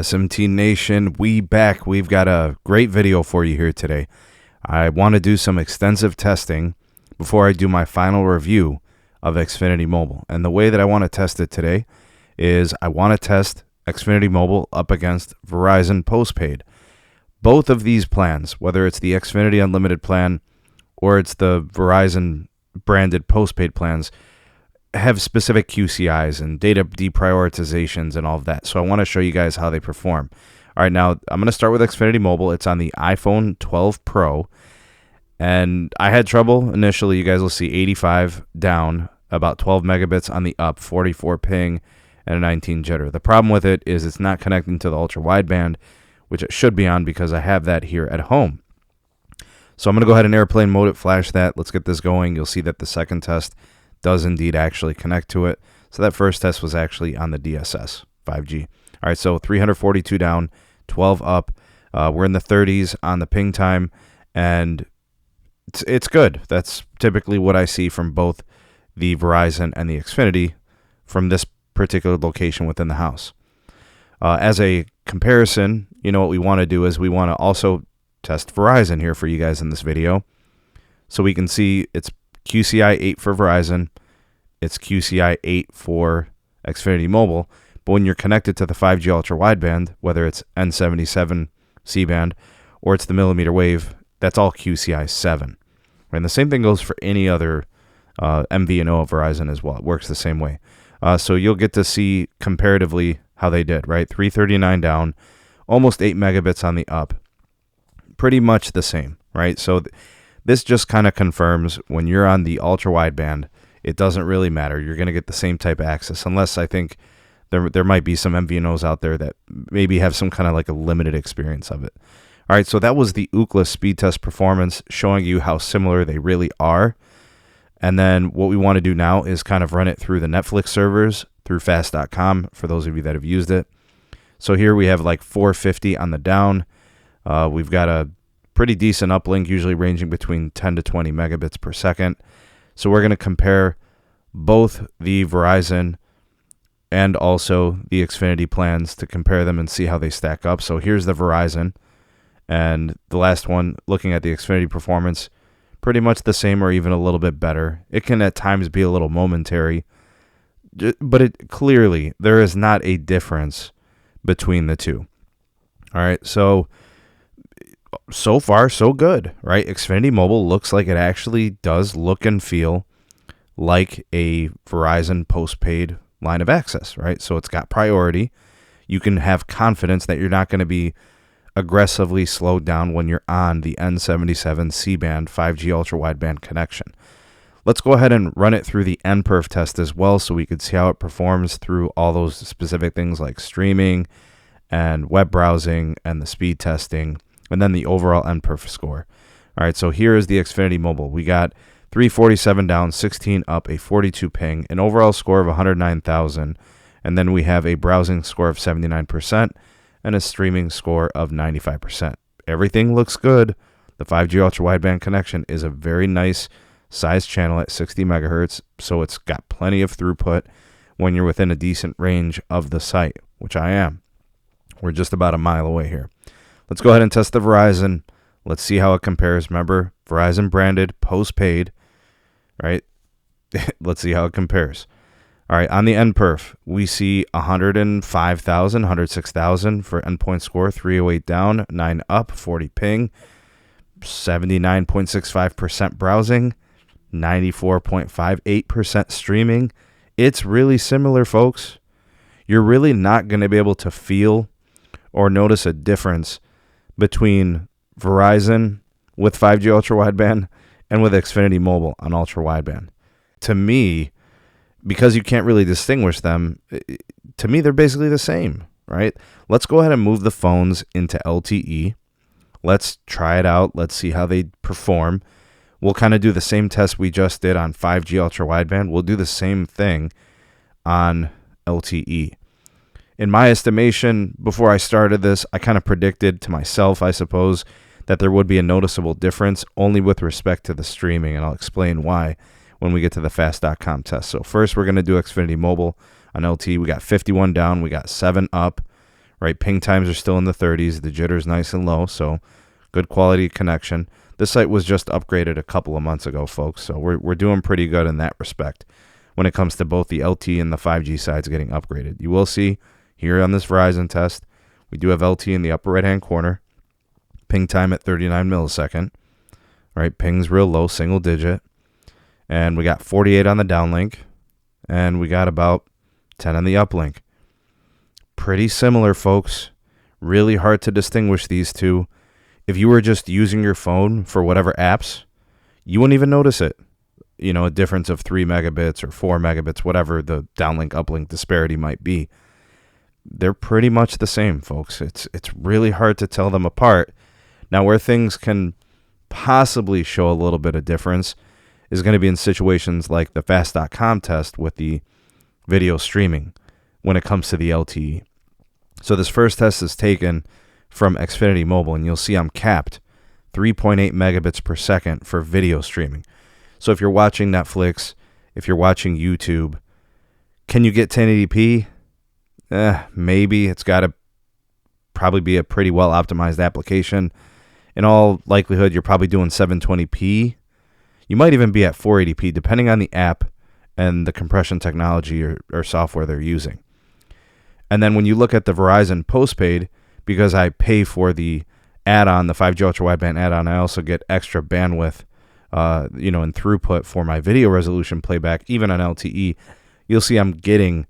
SMT Nation, we back. We've got a great video for you here today. I want to do some extensive testing before I do my final review of XFINITY Mobile. And the way that I want to test it today is I want to test XFINITY Mobile up against Verizon Postpaid. Both of these plans, whether it's the XFINITY Unlimited plan or it's the Verizon branded postpaid plans, have specific QCIs and data deprioritizations and all of that. So I want to show you guys how they perform. All right, now I'm going to start with XFINITY Mobile. It's on the iPhone 12 Pro. And I had trouble initially. You guys will see 85 down, about 12 megabits on the up, 44 ping, and a 19 jitter. The problem with it is it's not connecting to the ultra-wide band, which it should be on because I have that here at home. So I'm going to go ahead and airplane mode it, flash that. Let's get this going. You'll see that the second test does indeed actually connect to it. So that first test was actually on the DSS 5G. All right, so 342 down, 12 up. We're in the 30s on the ping time, and it's good. That's typically what I see from both the Verizon and the XFINITY from this particular location within the house. As a comparison, you know what we want to do is we want to also test Verizon here for you guys in this video. So we can see it's QCI 8 for Verizon, it's QCI 8 for XFINITY Mobile, but when you're connected to the 5G ultra wideband, whether it's N77 C-band or it's the mmWave, that's all QCI 7. And the same thing goes for any other MVNO of Verizon as well. It works the same way. So you'll get to see comparatively how they did, right? 339 down, almost 8 megabits on the up. Pretty much the same, right? So this just kind of confirms when you're on the ultra-wideband, it doesn't really matter. You're going to get the same type of access, unless I think there might be some MVNOs out there that maybe have some kind of like a limited experience of it. All right, so that was the ookla speed test performance, showing you how similar they really are. And then what we want to do now is kind of run it through the Netflix servers, through fast.com, for those of you that have used it. So here we have like 450 on the down. We've got a pretty decent uplink, usually ranging between 10 to 20 megabits per second. So we're going to compare both the Verizon and also the XFINITY plans to compare them and see how they stack up. So here's the Verizon, and the last one, looking at the XFINITY performance, pretty much the same or even a little bit better. It can at times be a little momentary, but it clearly, there is not a difference between the two. All right, so far, so good, right? XFINITY Mobile looks like it actually does look and feel like a Verizon postpaid line of access, right? So it's got priority. You can have confidence that you're not going to be aggressively slowed down when you're on the N77 C-band 5G ultra-wideband connection. Let's go ahead and run it through the NPerf test as well so we could see how it performs through all those specific things like streaming and web browsing and the speed testing, and then the overall NPerf score. All right, so here is the XFINITY Mobile. We got 347 down, 16 up, a 42 ping, an overall score of 109,000, and then we have a browsing score of 79% and a streaming score of 95%. Everything looks good. The 5G ultra-wideband connection is a very nice size channel at 60 megahertz, so it's got plenty of throughput when you're within a decent range of the site, which I am. We're just about a mile away here. Let's go ahead and test the Verizon. Let's see how it compares. Remember, Verizon branded, postpaid, right? Let's see how it compares. All right, on the NPerf, we see 105,000, 106,000 for endpoint score, 308 down, 9 up, 40 ping, 79.65% browsing, 94.58% streaming. It's really similar, folks. You're really not going to be able to feel or notice a difference between Verizon with 5G ultra-wideband and with XFINITY Mobile on ultra-wideband. To me, because you can't really distinguish them, to me they're basically the same, right? Let's go ahead and move the phones into LTE. Let's try it out. Let's see how they perform. We'll kind of do the same test we just did on 5G ultra-wideband. We'll do the same thing on LTE. In my estimation, before I started this, I kind of predicted to myself, I suppose, that there would be a noticeable difference only with respect to the streaming, and I'll explain why when we get to the fast.com test. So first, we're going to do XFINITY Mobile on LTE. We got 51 down. We got 7 up, right? Ping times are still in the 30s. The jitter's nice and low, so good quality connection. This site was just upgraded a couple of months ago, folks, so we're doing pretty good in that respect when it comes to both the LTE and the 5G sides getting upgraded. You will see here on this Verizon test, we do have LTE in the upper right-hand corner, ping time at 39 millisecond, right? Ping's real low, single digit, and we got 48 on the downlink, and we got about 10 on the uplink. Pretty similar, folks. Really hard to distinguish these two. If you were just using your phone for whatever apps, you wouldn't even notice it. You know, a difference of 3 megabits or 4 megabits, whatever the downlink uplink disparity might be. They're pretty much the same, folks. It's really hard to tell them apart. Now, where things can possibly show a little bit of difference is going to be in situations like the fast.com test with the video streaming when it comes to the LTE. So this first test is taken from XFINITY Mobile, and you'll see I'm capped 3.8 megabits per second for video streaming. So if you're watching Netflix, if you're watching YouTube, can you get 1080p? Maybe. It's got to probably be a pretty well optimized application. In all likelihood, you're probably doing 720p. You might even be at 480p, depending on the app and the compression technology or software they're using. And then when you look at the Verizon postpaid, because I pay for the add-on, the 5G Ultrawideband add-on, I also get extra bandwidth, and throughput for my video resolution playback, even on LTE. You'll see I'm getting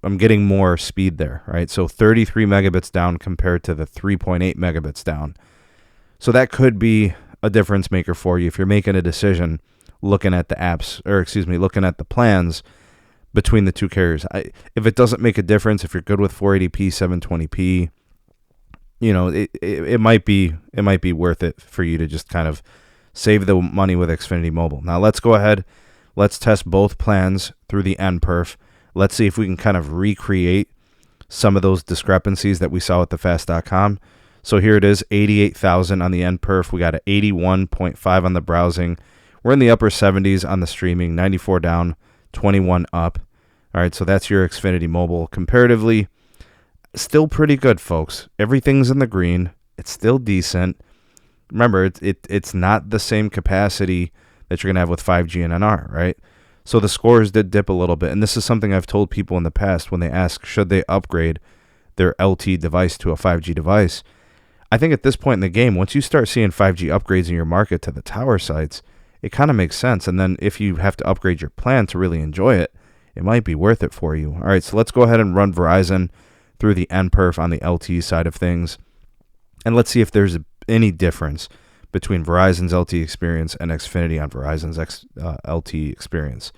more speed there, right? So 33 megabits down compared to the 3.8 megabits down. So that could be a difference maker for you if you're making a decision looking at the apps, looking at the plans between the two carriers. If it doesn't make a difference, if you're good with 480p, 720p, it might be worth it for you to just kind of save the money with XFINITY Mobile. Now let's go ahead. Let's test both plans through the NPerf. Let's see if we can kind of recreate some of those discrepancies that we saw with the fast.com. So here it is, 88,000 on the NPerf. We got an 81.5 on the browsing. We're in the upper 70s on the streaming, 94 down, 21 up. All right, so that's your XFINITY Mobile. Comparatively, still pretty good, folks. Everything's in the green. It's still decent. Remember, it's not the same capacity that you're going to have with 5G and NR, right? So the scores did dip a little bit, and this is something I've told people in the past when they ask, should they upgrade their LTE device to a 5G device? I think at this point in the game, once you start seeing 5G upgrades in your market to the tower sites, it kind of makes sense. And then if you have to upgrade your plan to really enjoy it, it might be worth it for you. All right, so let's go ahead and run Verizon through the NPerf on the LTE side of things, and let's see if there's any difference between Verizon's LTE experience and XFINITY on Verizon's LTE experience.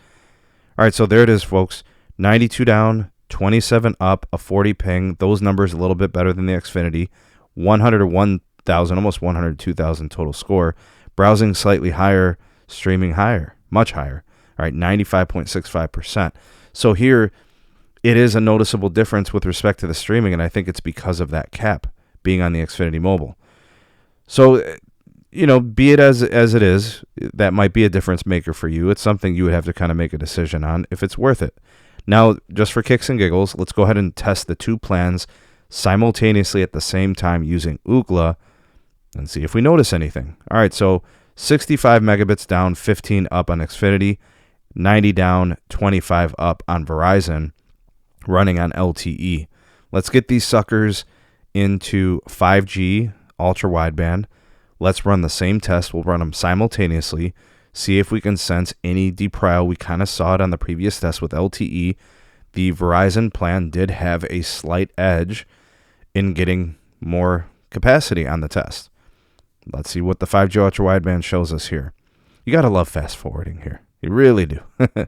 All right, so there it is, folks. 92 down, 27 up, a 40 ping. Those numbers a little bit better than the XFINITY. 101,000, almost 102,000 total score. Browsing slightly higher, streaming higher, much higher. All right, 95.65%. So here, it is a noticeable difference with respect to the streaming, and I think it's because of that cap being on the XFINITY Mobile. So, be it as it is, that might be a difference maker for you. It's something you would have to kind of make a decision on if it's worth it. Now, just for kicks and giggles, let's go ahead and test the two plans simultaneously at the same time using Ookla and see if we notice anything. All right, so 65 megabits down, 15 up on XFINITY, 90 down, 25 up on Verizon, running on LTE. Let's get these suckers into 5G ultra wideband. Let's run the same test. We'll run them simultaneously, see if we can sense any deprile. We kind of saw it on the previous test with LTE. The Verizon plan did have a slight edge in getting more capacity on the test. Let's see what the 5G ultra wideband shows us here. You got to love fast forwarding here. You really do. All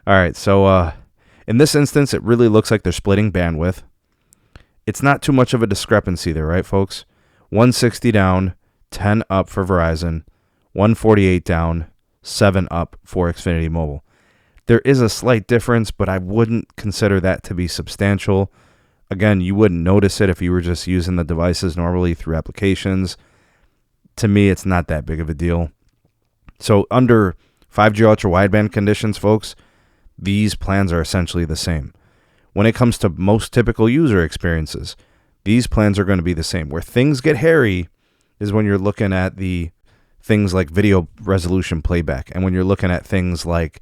right, so in this instance, it really looks like they're splitting bandwidth. It's not too much of a discrepancy there, right, folks? 160 down, 10 up for Verizon, 148 down, 7 up for XFINITY Mobile. There is a slight difference, but I wouldn't consider that to be substantial. Again, you wouldn't notice it if you were just using the devices normally through applications. To me, it's not that big of a deal. So under 5G ultra wideband conditions, folks, these plans are essentially the same. When it comes to most typical user experiences, these plans are going to be the same. Where things get hairy is when you're looking at the things like video resolution playback, and when you're looking at things like,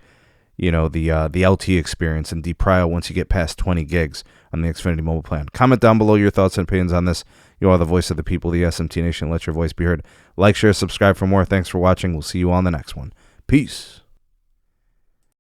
the LTE experience and deprio once you get past 20 gigs on the Xfinity Mobile plan. Comment down below your thoughts and opinions on this. You are the voice of the people, the SMT Nation. Let your voice be heard. Like, share, subscribe for more. Thanks for watching. We'll see you on the next one. Peace.